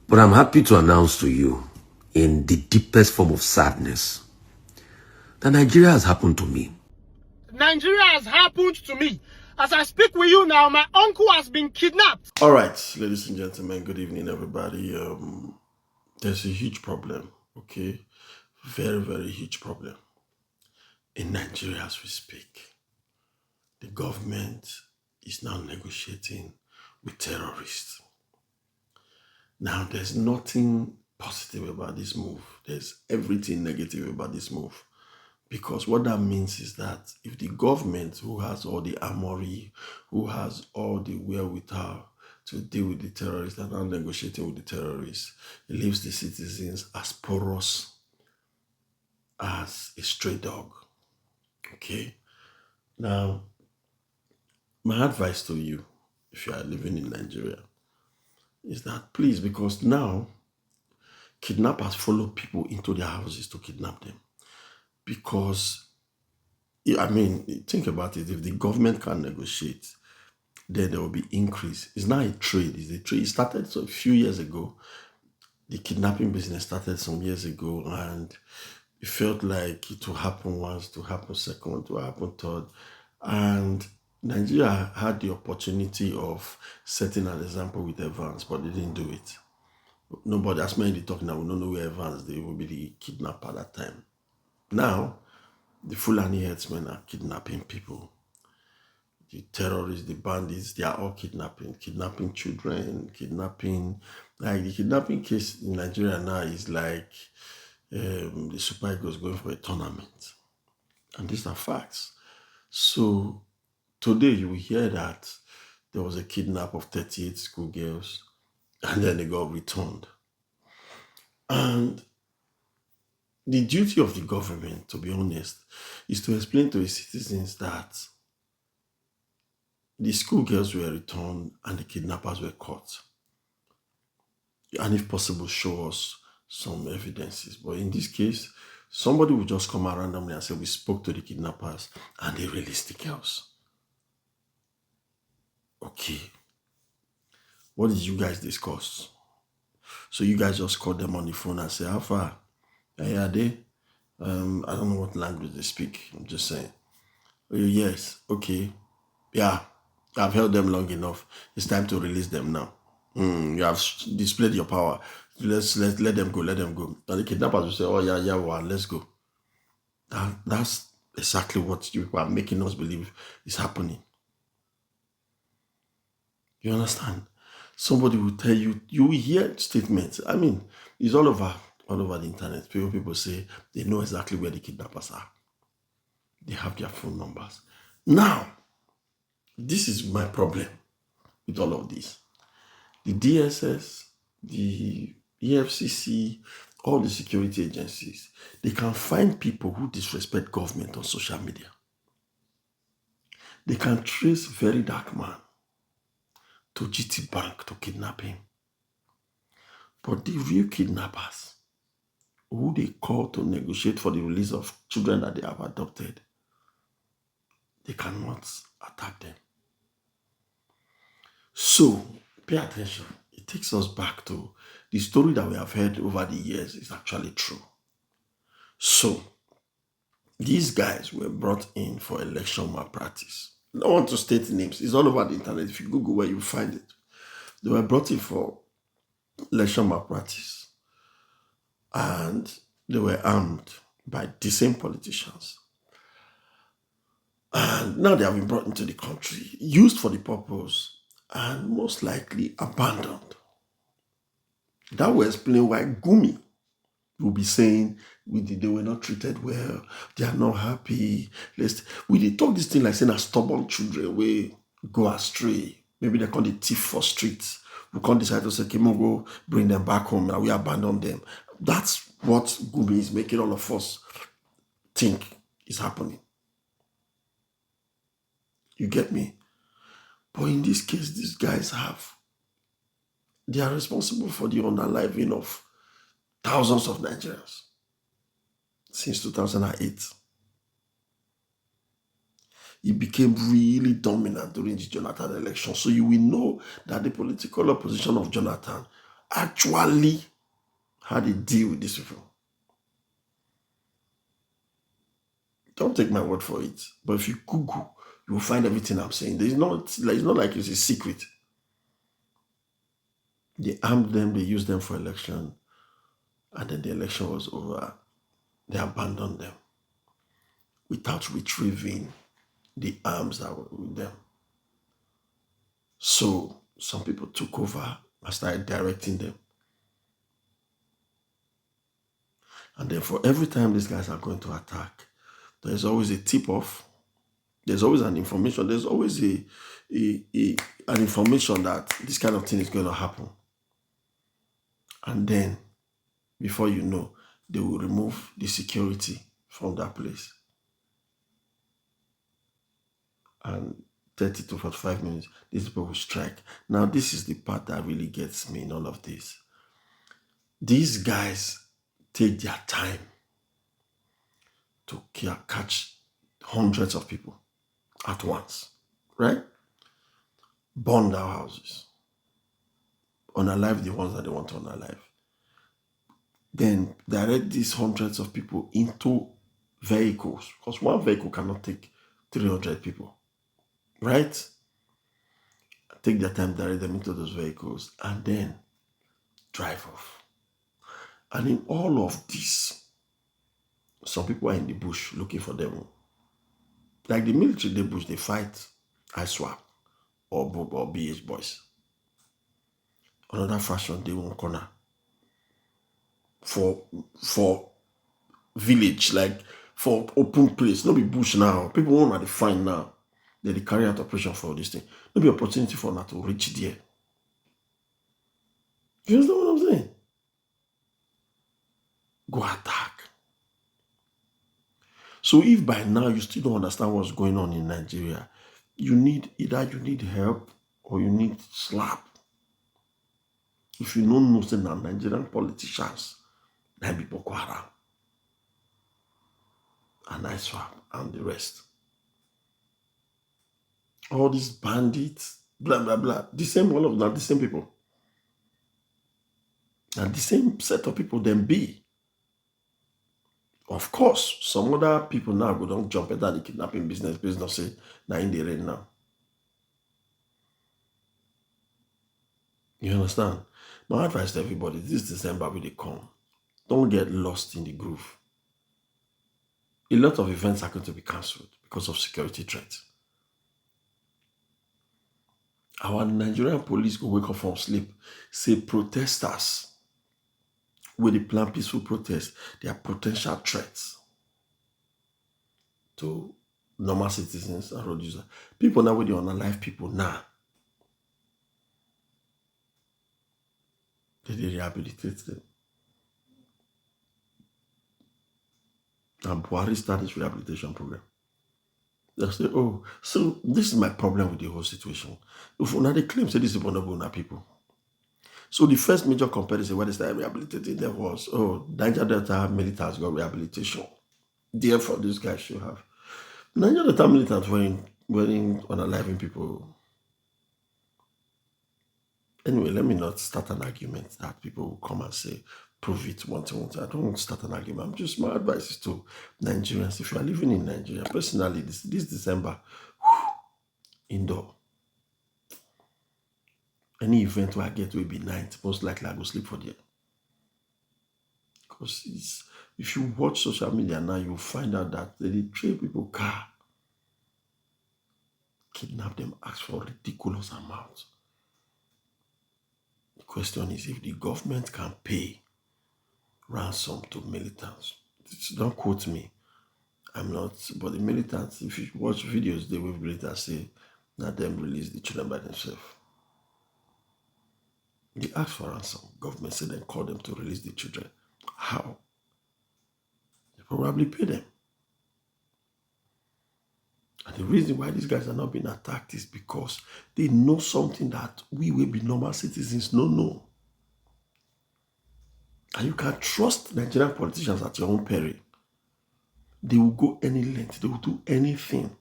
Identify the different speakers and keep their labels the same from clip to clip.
Speaker 1: But I'm happy to announce to you, in the deepest form of sadness, that Nigeria has happened to me.
Speaker 2: Nigeria has happened to me. As I speak with you now, my uncle has been kidnapped.
Speaker 3: All right, ladies and gentlemen, good evening, everybody. There's a huge problem, okay? Very, very huge problem in Nigeria as we speak. The government is now negotiating with terrorists. Now, there's nothing positive about this move. There's everything negative about this move. Because what that means is that if the government, who has all the armory, who has all the wherewithal to deal with the terrorists and now negotiating with the terrorists, it leaves the citizens as porous as a stray dog. Okay? Now, my advice to you, if you are living in Nigeria, is that please, because now kidnappers follow people into their houses to kidnap them. Because, I mean, think about it. If the government can negotiate, then there will be increase. It's not a trade. It's a trade. It started a few years ago. The kidnapping business started some years ago, and it felt like it will happen once, to happen second, to happen third. And Nigeria had the opportunity of setting an example with Evans, but they didn't do it. Nobody, as many talking now, we don't know where Evans, they will be the kidnapper at that time. Now, the Fulani herdsmen are kidnapping people. The terrorists, the bandits, they are all kidnapping children, like the kidnapping case in Nigeria now is like the Super Eagles going for a tournament. And these are facts. So today you will hear that there was a kidnap of 38 schoolgirls and then they got returned. And the duty of the government, to be honest, is to explain to its citizens that the schoolgirls were returned and the kidnappers were caught. And if possible, show us some evidences. But in this case, somebody will just come out randomly and say, we spoke to the kidnappers and they released the girls. Okay. What did you guys discuss? So you guys just called them on the phone and say, how far? Yeah, are they? I don't know what language they speak. I'm just saying. Oh, yes. Okay. Yeah. I've held them long enough. It's time to release them now. You have displayed your power. Let them go. Let them go. And the kidnappers will say, oh, yeah, well, let's go. That's exactly what you are making us believe is happening. You understand? Somebody will tell you, you will hear statements. I mean, it's all over the internet. People say they know exactly where the kidnappers are. They have their phone numbers. Now, this is my problem with all of this. The DSS, the EFCC, all the security agencies, they can find people who disrespect government on social media. They can trace very dark man to GT Bank to kidnap him. But the real kidnappers, who they call to negotiate for the release of children that they have adopted, they cannot attack them. So, pay attention. It takes us back to the story that we have heard over the years is actually true. So, these guys were brought in for election malpractice. I don't want to state names. It's all over the internet. If you Google where you find it. They were brought in for election malpractice. And they were armed by the same politicians. And now they have been brought into the country, used for the purpose, and most likely abandoned. That will explain why Gumi will be saying they were not treated well, they are not happy. We talk this thing like saying as stubborn children we go astray. Maybe they call it thief for streets. We can't decide to say, go bring them back home and we abandon them. That's what Gumi is making all of us think is happening. You get me? But in this case, these guys they are responsible for the unaliving of thousands of Nigerians since 2008. It became really dominant during the Jonathan election. So you will know that the political opposition of Jonathan actually had a deal with these people. Don't take my word for it. But if you Google, you will find everything I'm saying. It's not like it's a secret. They armed them, they used them for election, and then the election was over. They abandoned them without retrieving the arms that were with them. So some people took over and started directing them. And then for every time these guys are going to attack, there's always a tip-off. There's always an information. There's always an information that this kind of thing is going to happen. And then, before you know, they will remove the security from that place. And 30 to 45 minutes, these people will strike. Now, this is the part that really gets me in all of this. These guys take their time to catch hundreds of people at once, right? Burn down houses, unalive the ones that they want to unalive. Then direct these hundreds of people into vehicles, because one vehicle cannot take 300 people, right? Take their time, direct them into those vehicles, and then drive off. And in all of this, some people are in the bush looking for them. Like the military, the bush, they fight ISWAP or BH boys. Another fashion, they won't corner for village, like for open place. No be bush now. People won't have to find now. They carry out operation for this thing. No be opportunity for now to reach there. You understand what I'm saying? Go attack. So if by now you still don't understand what's going on in Nigeria, either you need help or you need slap. If you don't know, say now Nigerian politicians, then be Boko Haram and ISWAP and the rest. All these bandits, blah blah blah. All of them, the same people. And the same set of people then be. Of course, some other people now go don't jump at the kidnapping business say now in the rain now. You understand? My advice to everybody, this December when they come, don't get lost in the groove. A lot of events are going to be cancelled because of security threats. Our Nigerian police go wake up from sleep, say protesters with the plan peaceful protest, they are potential threats to normal citizens and road users. People now, when they unalive people now, they rehabilitate them. And Buhari started this rehabilitation program. They'll say, oh, so this is my problem with the whole situation. If now they claim say this is vulnerable people. So the first major comparison when they started rehabilitating them was, oh, Niger Delta militants got rehabilitation. Therefore, these guys should have. Niger Delta militants weren't unaliving people. Anyway, let me not start an argument that people will come and say, prove it once. I don't want to start an argument. My advice is to Nigerians, if you are living in Nigeria, personally, this December, indoor. Any event where I get will be night, most likely I go sleep for there. Because if you watch social media now, you'll find out that they trade people car, kidnap them, ask for ridiculous amounts. The question is if the government can pay ransom to militants. Don't quote me. I'm not, but the militants, if you watch videos, they will later say that them release the children by themselves. They ask for ransom. Government said then call them to release the children. How? They probably pay them. And the reason why these guys are not being attacked is because they know something that we will be normal citizens no know. And you can trust Nigerian politicians at your own peril. They will go any length. They will do anything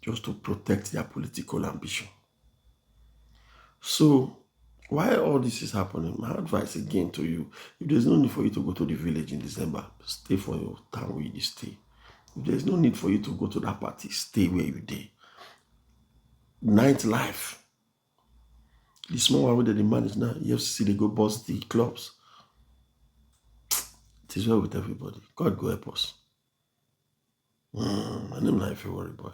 Speaker 3: just to protect their political ambition. So Why all this is happening? My advice again to you, if there's no need for you to go to the village in December, stay for your town where you stay. If there's no need for you to go to that party, stay where you stay. Nightlife. The small one where they manage now, you have to see they go bust the clubs. It is well with everybody. God go help us. My name is Life, worry boy.